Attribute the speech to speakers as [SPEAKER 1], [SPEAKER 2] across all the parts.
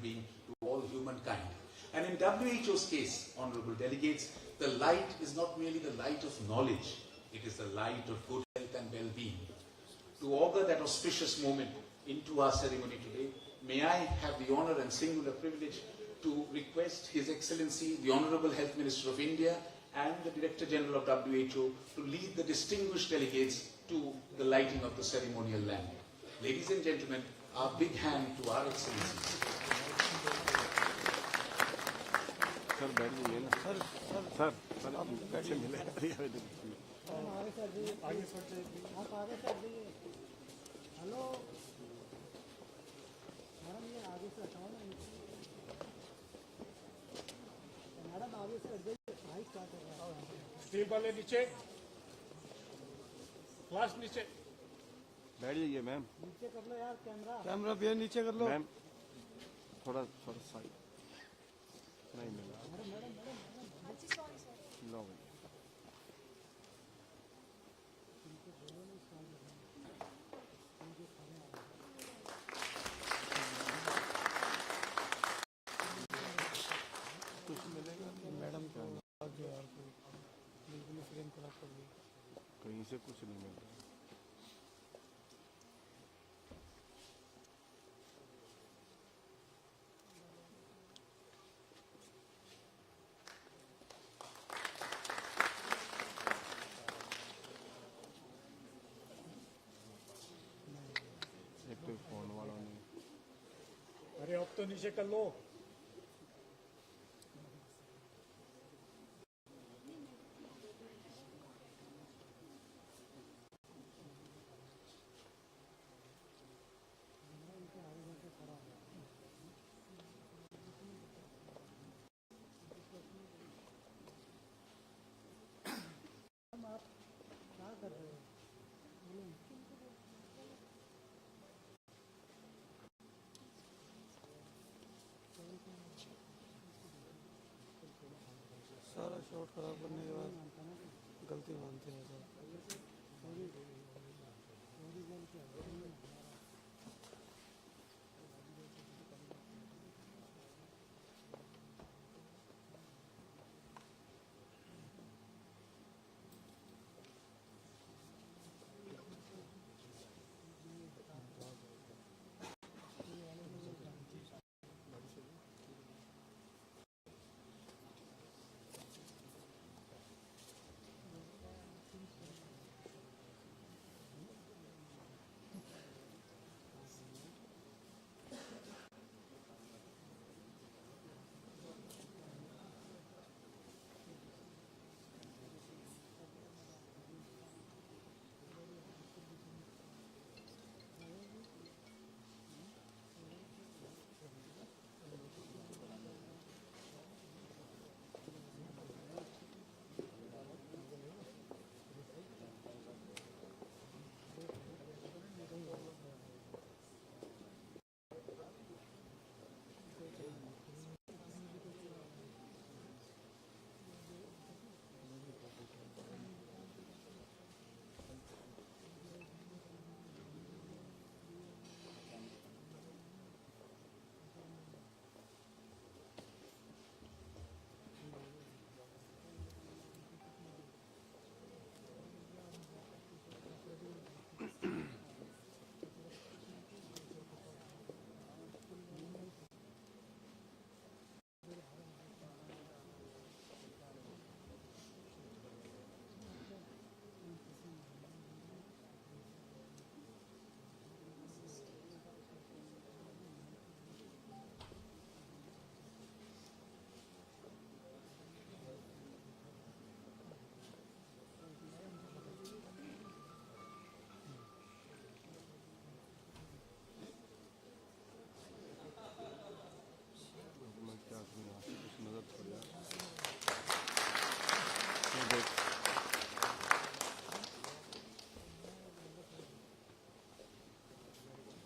[SPEAKER 1] well-being to all humankind. And in WHO's case, honorable delegates, the light is not merely the light of knowledge, it is the light of good health and well-being. To augur that auspicious moment into our ceremony today, may I have the honor and singular privilege to request His Excellency, the Honorable Health Minister of India and the Director General of WHO to lead the distinguished delegates to the lighting of the ceremonial lamp. Ladies and gentlemen, our big hand to our Excellencies.
[SPEAKER 2] Sir बैठ जाइए ना sir sir sir आप कैसे मिले
[SPEAKER 3] आगे sir आप आगे sir hello madam ये आगे से हटाओ ना मैडम आगे से भाई स्टार्ट कर रहा है स्टील वाले नीचे क्लास नीचे
[SPEAKER 2] बैठ जाइए मैम
[SPEAKER 3] नीचे कर लो यार
[SPEAKER 2] कैमरा भैया नीचे कर लो मैम थोड़ा थोड़ा साइड नहीं मिला लो कुछ मिलेगा मैडम क्या जो यार बिल्कुल फ्रेम खराब कर दी कहीं से कुछ नहीं मिल रहा फोन वालों ने
[SPEAKER 3] अरे अब तो नीचे कर लो आप क्या कर रहे हो
[SPEAKER 2] सारा शॉट खराब करने के बाद गलती मानते हैं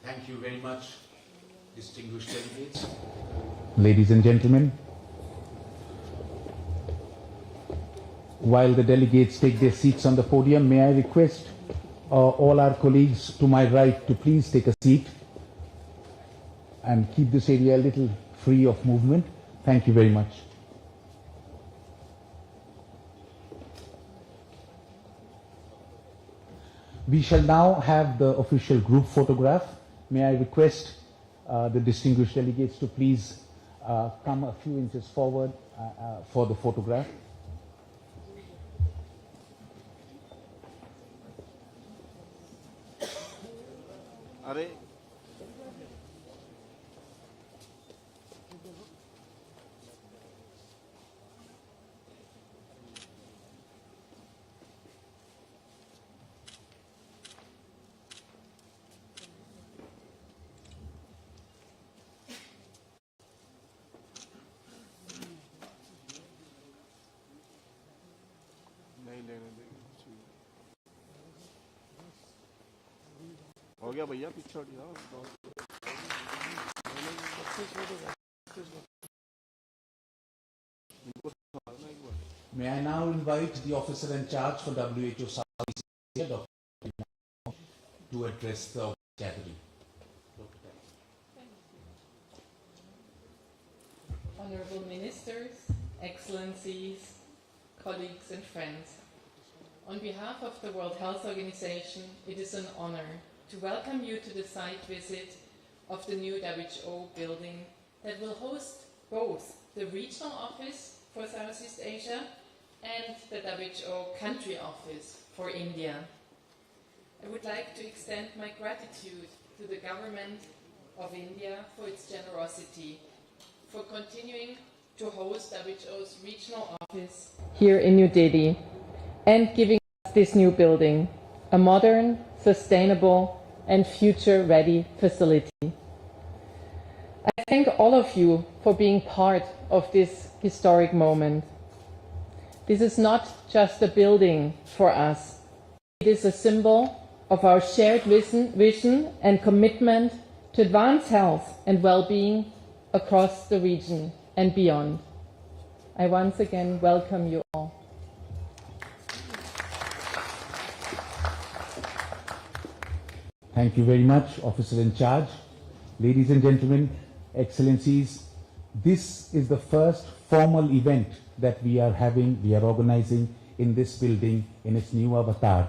[SPEAKER 1] Thank you very much, distinguished delegates. Ladies and gentlemen, while the delegates take their seats on the podium, may I request all our colleagues to my right to please take a seat and keep this area a little free of movement. Thank you very much. We shall now have the official group photograph. May I request the distinguished delegates to please come a few inches forward for the photograph.
[SPEAKER 2] अरे नहीं लेने देंगे हो गया भैया पीछे हट जाओ
[SPEAKER 1] May I now invite the officer in charge for WHO Southeast Asia, Dr. to address the gathering.
[SPEAKER 4] Honorable Ministers, Excellencies, colleagues and friends. On behalf of the World Health Organization, it is an honor to welcome you to the site visit of the new WHO building that will host both the regional office for Southeast Asia and the WHO country office for India. I would like to extend my gratitude to the government of India for its generosity, for continuing to host WHO's regional office here in New Delhi and giving us this new building, a modern, sustainable and future-ready facility. I thank all of you for being part of this historic moment. This is not just a building for us. It is a symbol of our shared vision and commitment to advance health and well-being across the region and beyond. I once again welcome you all.
[SPEAKER 1] Thank you very much, Officer in Charge. Ladies and gentlemen, Excellencies, this is the first formal event that we are organizing in this building in its new avatar.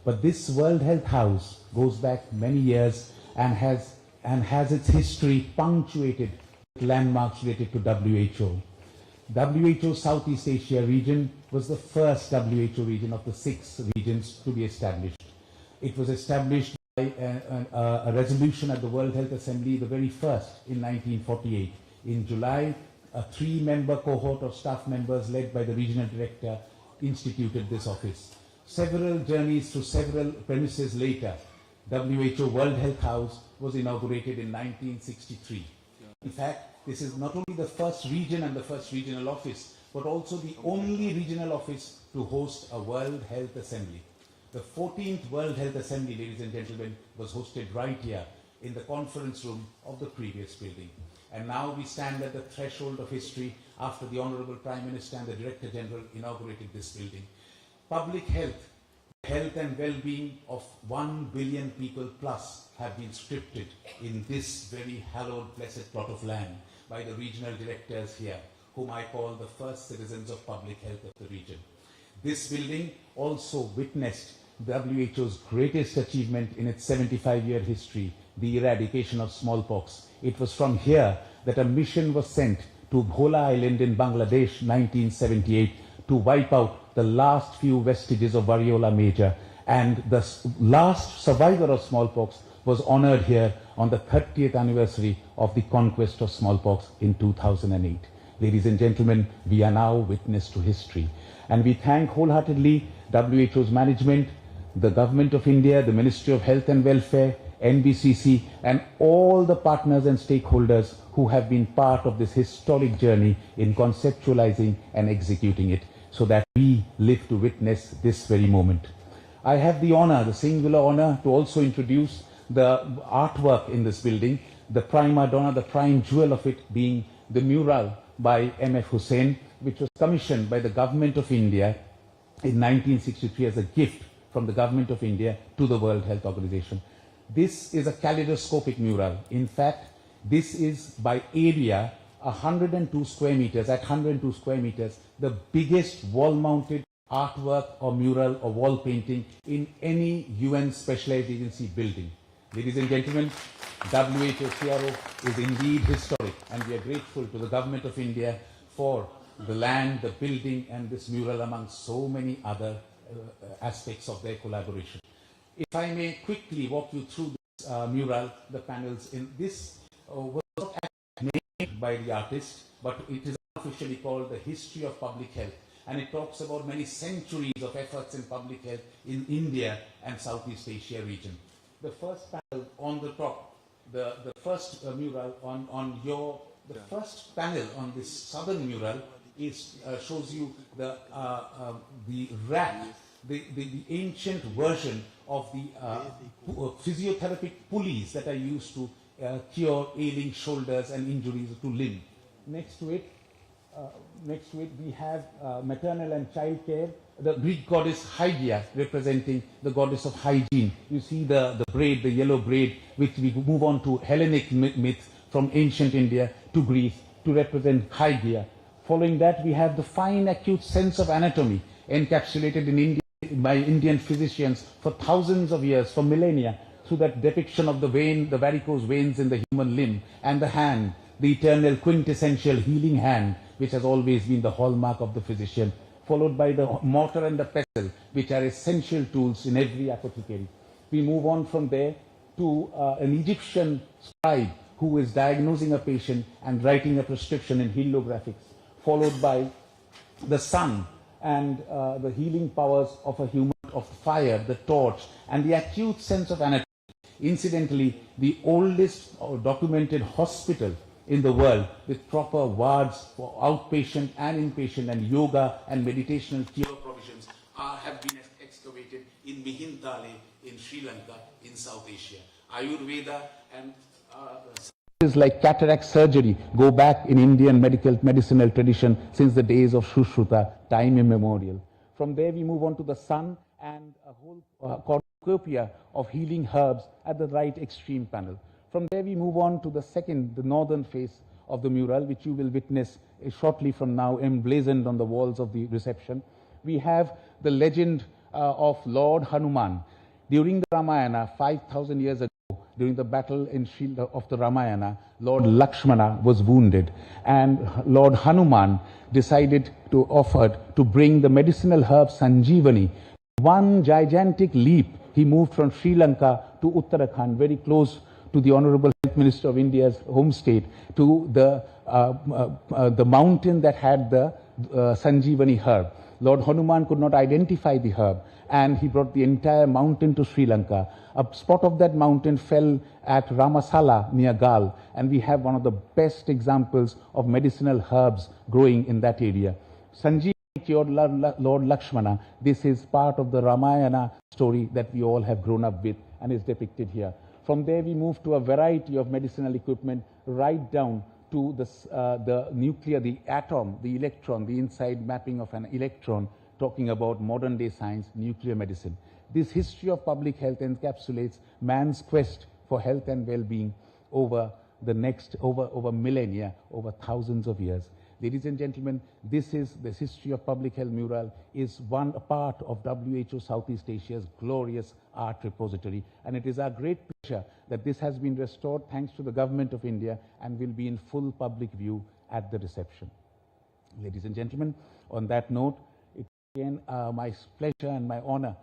[SPEAKER 1] But this World Health House goes back many years and has its history punctuated with landmarks related to WHO. WHO Southeast Asia region was the first WHO region of the 6 regions to be established. It was established by a resolution at the World Health Assembly, the very first in 1948. In July, a 3-member cohort of staff members led by the regional director instituted this office. Several journeys through several premises later, WHO World Health House was inaugurated in 1963. In fact, this is not only the first region and the first regional office, but also the only regional office to host a World Health Assembly. The 14th World Health Assembly, ladies and gentlemen, was hosted right here in the conference room of the previous building. And now we stand at the threshold of history after the Honorable Prime Minister and the Director General inaugurated this building. Public health, health and well-being of 1 billion people plus have been scripted in this very hallowed, blessed plot of land by the regional directors here, whom I call the first citizens of public health of the region. This building also witnessed WHO's greatest achievement in its 75-year history, the eradication of smallpox. It was from here that a mission was sent to Bhola Island in Bangladesh, 1978, to wipe out the last few vestiges of variola major. And the last survivor of smallpox was honored here on the 30th anniversary of the conquest of smallpox in 2008. Ladies and gentlemen, we are now witness to history. And we thank wholeheartedly WHO's management, the Government of India, the Ministry of Health and Welfare, NBCC, and all the partners and stakeholders who have been part of this historic journey in conceptualizing and executing it, so that we live to witness this very moment. I have the honor, the singular honor, to also introduce the artwork in this building, the prima donna, the prime jewel of it being the mural by M.F. Hussain, which was commissioned by the Government of India in 1963 as a gift from the Government of India to the World Health Organization. This is a kaleidoscopic mural. In fact, this is by area 102 square meters, at 102 square meters, the biggest wall-mounted artwork or mural or wall painting in any UN specialized agency building. Ladies and gentlemen, WHO-SEARO is indeed historic, and we are grateful to the Government of India for the land, the building, and this mural among so many other aspects of their collaboration. If I may quickly walk you through this mural, the panels in this was not actually made by the artist, but it is officially called The History of Public Health, and it talks about many centuries of efforts in public health in India and Southeast Asia region. The first panel on the top, the first mural on your, the first panel on this southern mural is shows you the rack, the ancient version of the physiotherapeutic pulleys that are used to cure ailing shoulders and injuries to limb. Next to it we have maternal and child care, the Greek goddess Hygia representing the goddess of hygiene. You see the braid, the yellow braid, which we move on to Hellenic myth from ancient India to Greece to represent Hygia. Following that, we have the fine acute sense of anatomy encapsulated in India by Indian physicians for thousands of years, for millennia, through that depiction of the vein, the varicose veins in the human limb, and the hand, the eternal quintessential healing hand, which has always been the hallmark of the physician, followed by the mortar and the pestle, which are essential tools in every apothecary. We move on from there to an Egyptian scribe who is diagnosing a patient and writing a prescription in heliographics, followed by the sun and the healing powers of a human, of fire, the torch, and the acute sense of anatomy. Incidentally, the oldest documented hospital in the world with proper wards for outpatient and inpatient and yoga and meditational cure provisions have been excavated in Mihintale in Sri Lanka in South Asia. Ayurveda and like cataract surgery go back in Indian medicinal tradition since the days of Shushruta, time immemorial. From there we move on to the sun and a whole cornucopia of healing herbs at the right extreme panel. From there we move on to the northern face of the mural, which you will witness shortly from now emblazoned on the walls of the reception. We have the legend of Lord Hanuman. During the Ramayana, 5,000 years ago, during the battle of the Ramayana, Lord Lakshmana was wounded, and Lord Hanuman decided to bring the medicinal herb Sanjeevani. One gigantic leap, he moved from Sri Lanka to Uttarakhand, very close to the Honorable Health Minister of India's home state, to the mountain that had the Sanjeevani herb. Lord Hanuman could not identify the herb, and he brought the entire mountain to Sri Lanka. A spot of that mountain fell at Ramasala near Gal, and we have one of the best examples of medicinal herbs growing in that area. Sanjeevani cured Lord Lakshmana. This is part of the Ramayana story that we all have grown up with and is depicted here. From there we move to a variety of medicinal equipment right down to the nuclear, the atom, the electron, the inside mapping of an electron, talking about modern day science, nuclear medicine. This history of public health encapsulates man's quest for health and well-being over millennia, over thousands of years. Ladies and gentlemen, this history of public health mural is a part of WHO Southeast Asia's glorious art repository, and it is our great pleasure that this has been restored thanks to the Government of India and will be in full public view at the reception. Ladies and gentlemen, on that note, it is again my pleasure and my honor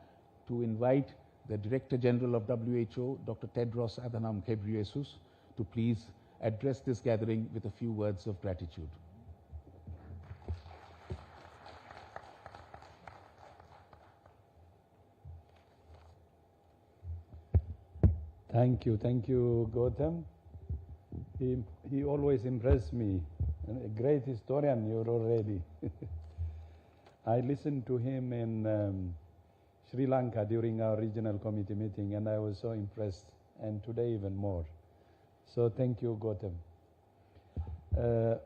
[SPEAKER 1] to invite the Director General of WHO, Dr. Tedros Adhanom Ghebreyesus, to please address this gathering with a few words of gratitude.
[SPEAKER 5] Thank you, Gautam. He always impressed me. A great historian you're already. I listened to him in Sri Lanka during our regional committee meeting, and I was so impressed, and today even more. So thank you, Gautam.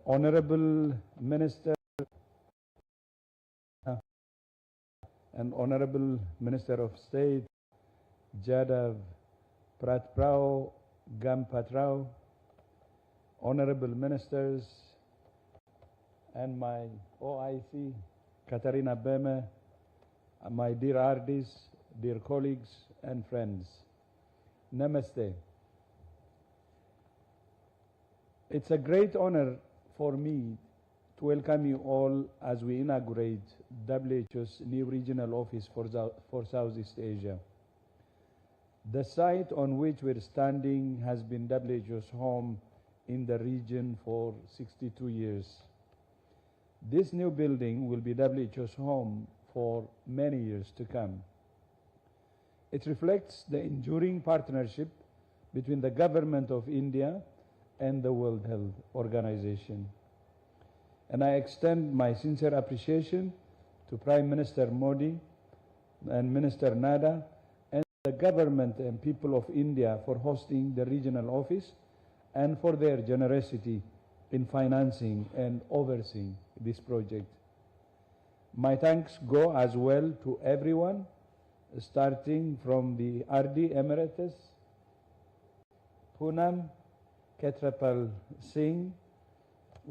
[SPEAKER 5] Honorable Minister and Honorable Minister of State, Jadav Pratprao Gampatrao, Honorable Ministers, and my OIC, Katarina Beme, my dear RDs, dear colleagues and friends. Namaste. It's a great honor for me to welcome you all as we inaugurate WHO's new regional office for Southeast Asia. The site on which we're standing has been WHO's home in the region for 62 years. This new building will be WHO's home for many years to come. It reflects the enduring partnership between the government of India and the World Health Organization. And I extend my sincere appreciation to Prime Minister Modi and Minister Nadda and the government and people of India for hosting the regional office and for their generosity in financing and overseeing this project. My thanks go as well to everyone, starting from the RD Emeritus, Poonam Khetrapal Singh,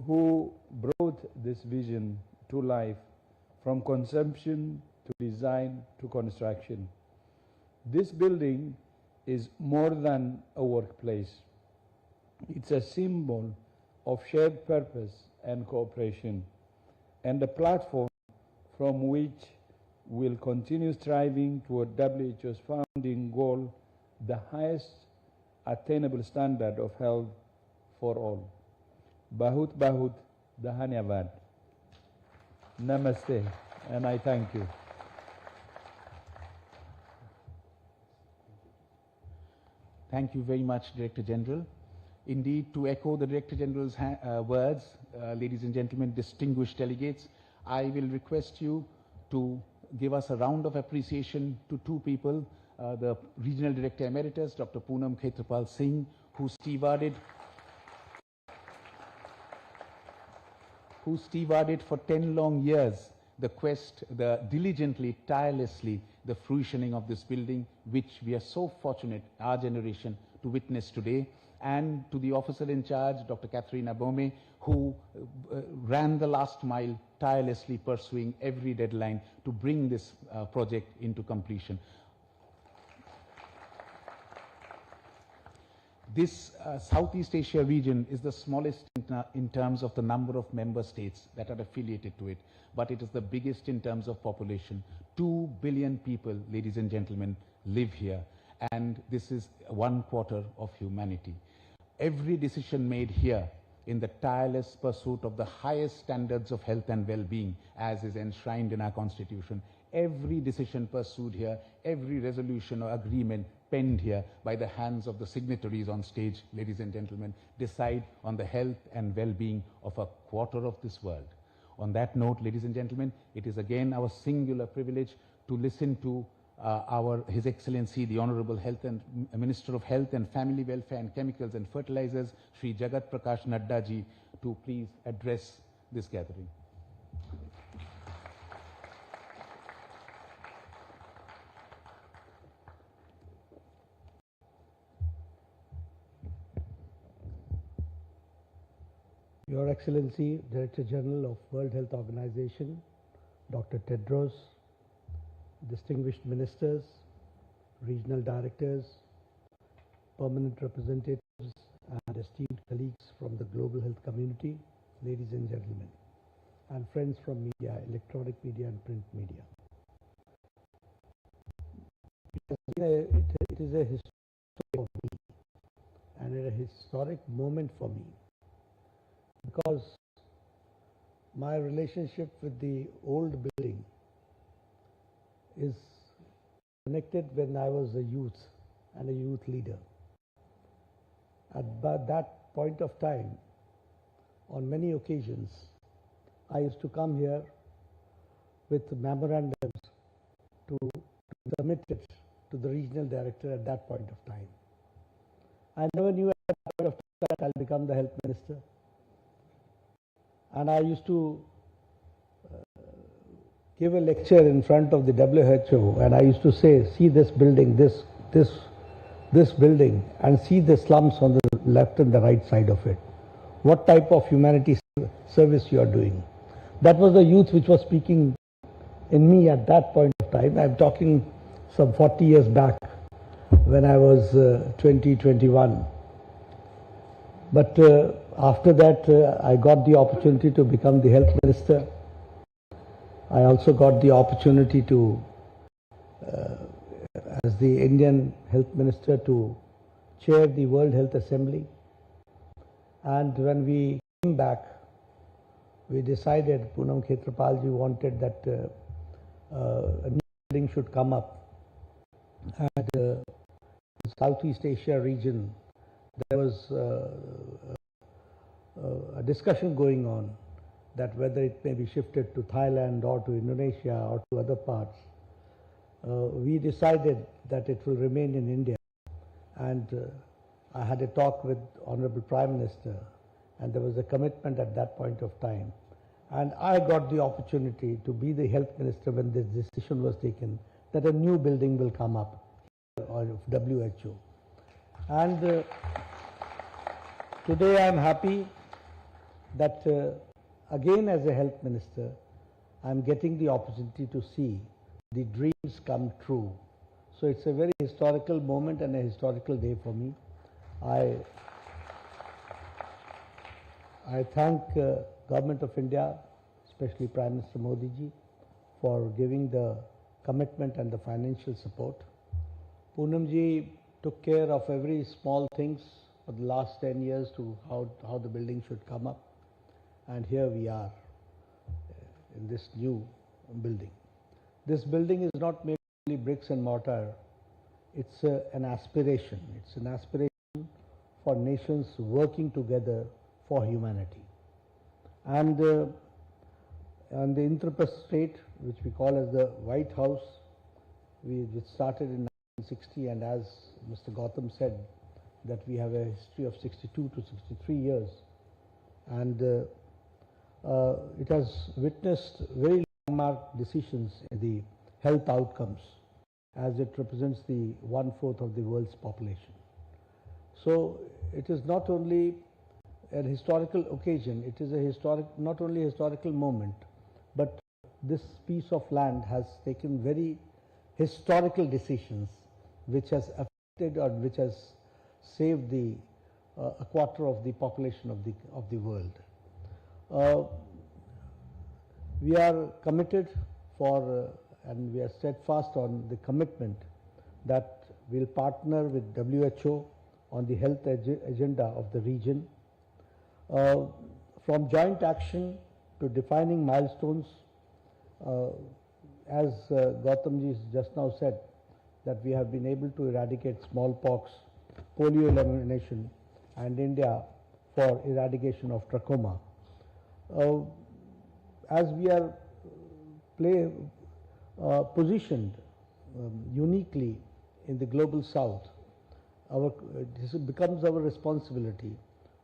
[SPEAKER 5] who brought this vision to life from conception to design to construction. This building is more than a workplace. It's a symbol of shared purpose and cooperation, and a platform from which we'll continue striving toward WHO's founding goal, the highest attainable standard of health for all. Bahut Bahut Dhanyavad. Namaste, and I thank you.
[SPEAKER 6] Thank you very much, Director General. Indeed, to echo the Director General's words, ladies and gentlemen, distinguished delegates, I will request you to give us a round of appreciation to two people, the Regional Director Emeritus, Dr. Poonam Khetrapal Singh, who stewarded for 10 long years the quest, diligently, tirelessly, the fruitioning of this building, which we are so fortunate, our generation, to witness today. And to the officer in charge, Dr. Katrina Bome, who ran the last mile, tirelessly pursuing every deadline to bring this project into completion. This Southeast Asia region is the smallest in terms of the number of member states that are affiliated to it, but it is the biggest in terms of population. 2 billion people, ladies and gentlemen, live here, and this is 1/4 of humanity. Every decision made here in the tireless pursuit of the highest standards of health and well-being, as is enshrined in our Constitution, every decision pursued here, every resolution or agreement penned here by the hands of the signatories on stage, ladies and gentlemen, decide on the health and well-being of 1/4 of this world. On that note, ladies and gentlemen, it is again our singular privilege to listen to His Excellency, the Honorable Minister of Health and Family Welfare and Chemicals and Fertilizers, Shri Jagat Prakash Nadda ji, to please address this gathering.
[SPEAKER 3] Your Excellency, Director General of World Health Organization, Dr. Tedros, distinguished ministers, regional directors, permanent representatives, and esteemed colleagues from the global health community, ladies and gentlemen, and friends from media, electronic media and print media. It is a historic for me, and a historic moment for me, because my relationship with the old building is connected when I was a youth and a youth leader. At that point of time, on many occasions, I used to come here with memorandums to submit it to the regional director at that point of time. I never knew at that point of time I'll become the health minister. And I used to give a lecture in front of the WHO, and I used to say, see this building, this building, and see the slums on the left and the right side of it. What type of humanity service you are doing? that was the youth which was speaking in me at that point of time. I'm talking some 40 years back when I was 20, 21. But after that, I got the opportunity to become the health minister. I also got the opportunity to, as the Indian health minister, to chair the World Health Assembly. And when we came back, we decided, Poonam Khetrapalji wanted that a new building should come up. And the Southeast Asia region, there was a discussion going on that whether it may be shifted to Thailand or to Indonesia or to other parts. We decided that it will remain in India. And I had a talk with Honorable Prime Minister, and there was a commitment at that point of time. And I got the opportunity to be the health minister when this decision was taken that a new building will come up of WHO. And today I am happy that again as a health minister, I am getting the opportunity to see the dreams come true. So it's a very historical moment and a historical day for me. I thank Government of India, especially Prime Minister Modi ji, for giving the commitment and the financial support. Poonam ji took care of every small things for the last 10 years to how the building should come up. And here we are in this new building. This building is not made only bricks and mortar. It's an aspiration. It's an aspiration for nations working together for humanity. And the Indraprastha state, which we call as the White House, which started in 1960, and as Mr. Gautam said, that we have a history of 62 to 63 years. And it has witnessed very landmark decisions in the health outcomes, as it represents the 1/4 of the world's population. So it is not only an historical occasion, it is not only a historical moment, but this piece of land has taken very historical decisions which has affected or which has saved a quarter of the population of the world. We are committed and we are steadfast on the commitment that we'll partner with WHO on the health agenda of the region. From joint action to defining milestones, as Gautamji just now said, that we have been able to eradicate smallpox, polio elimination, and India for eradication of trachoma. As we are positioned uniquely in the global south, this becomes our responsibility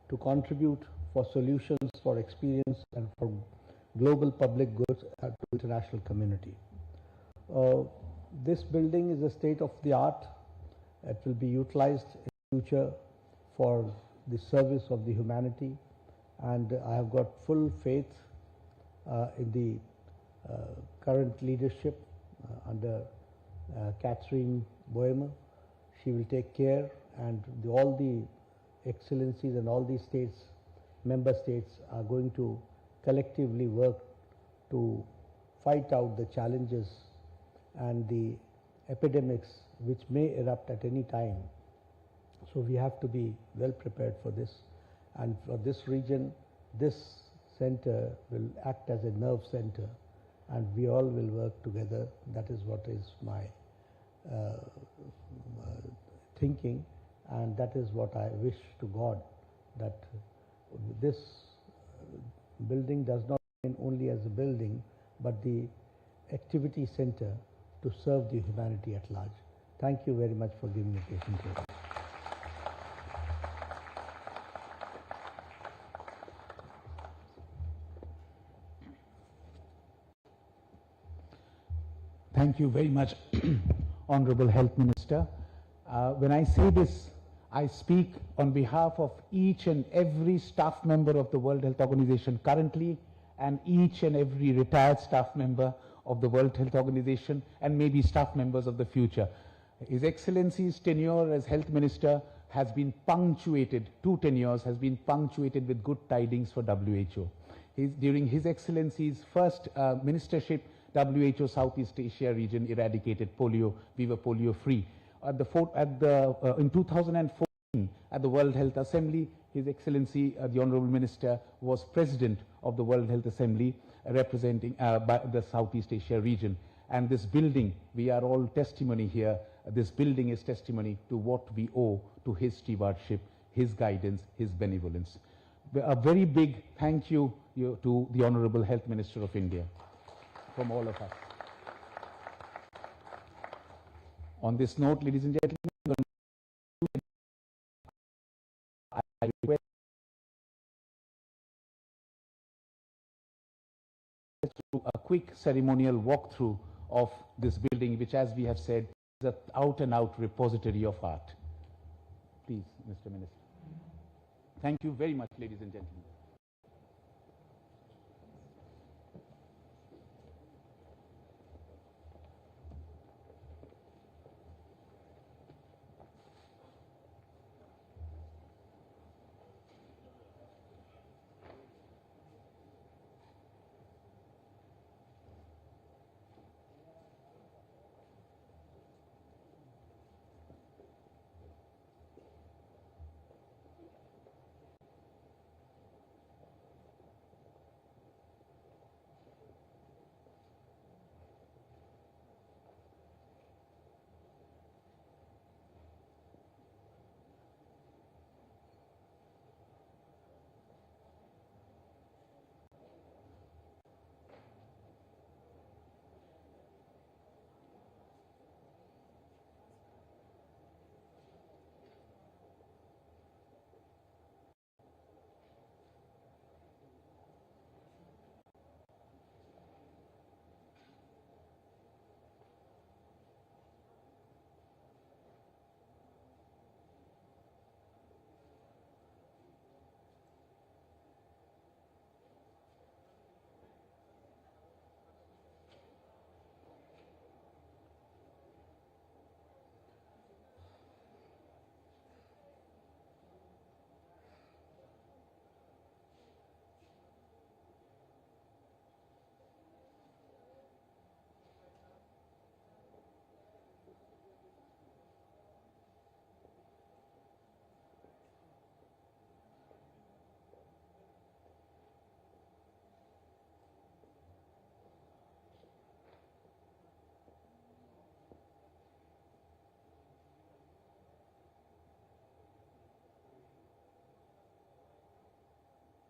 [SPEAKER 3] to contribute for solutions, for experience, and for global public goods to the international community. This building is a state of the art. It will be utilized in the future for the service of the humanity, and I have got full faith in the current leadership under Catherine Boehmer. She will take care, and all the excellencies and all these states, member states, are going to collectively work to fight out the challenges and the epidemics which may erupt at any time. So we have to be well prepared for this. And for this region, this center will act as a nerve center, and we all will work together. That is what is my thinking, and that is what I wish to God, that this building does not remain only as a building, but the activity center to serve the humanity at large. Thank you very much for giving me patient hearing.
[SPEAKER 6] Thank you very much, Honorable Health Minister. When I say this, I speak on behalf of each and every staff member of the World Health Organization currently and each and every retired staff member of the World Health Organization and maybe staff members of the future. His Excellency's tenure as Health Minister has been punctuated, 2 tenures has been punctuated with good tidings for WHO. During His Excellency's first ministership, WHO Southeast Asia region eradicated polio. We were polio free. In 2014, at the World Health Assembly, His Excellency, the Honorable Minister, was President of the World Health Assembly, representing by the Southeast Asia region. And this building, we are all testimony here, this building is testimony to what we owe to his stewardship, his guidance, his benevolence. A very big thank you to the Honorable Health Minister of India from all of us. On this note, ladies and gentlemen, I request a quick ceremonial walkthrough of this building, which, as we have said, is an out-and-out repository of art. Please, Mr. Minister. Thank you very much, ladies and gentlemen.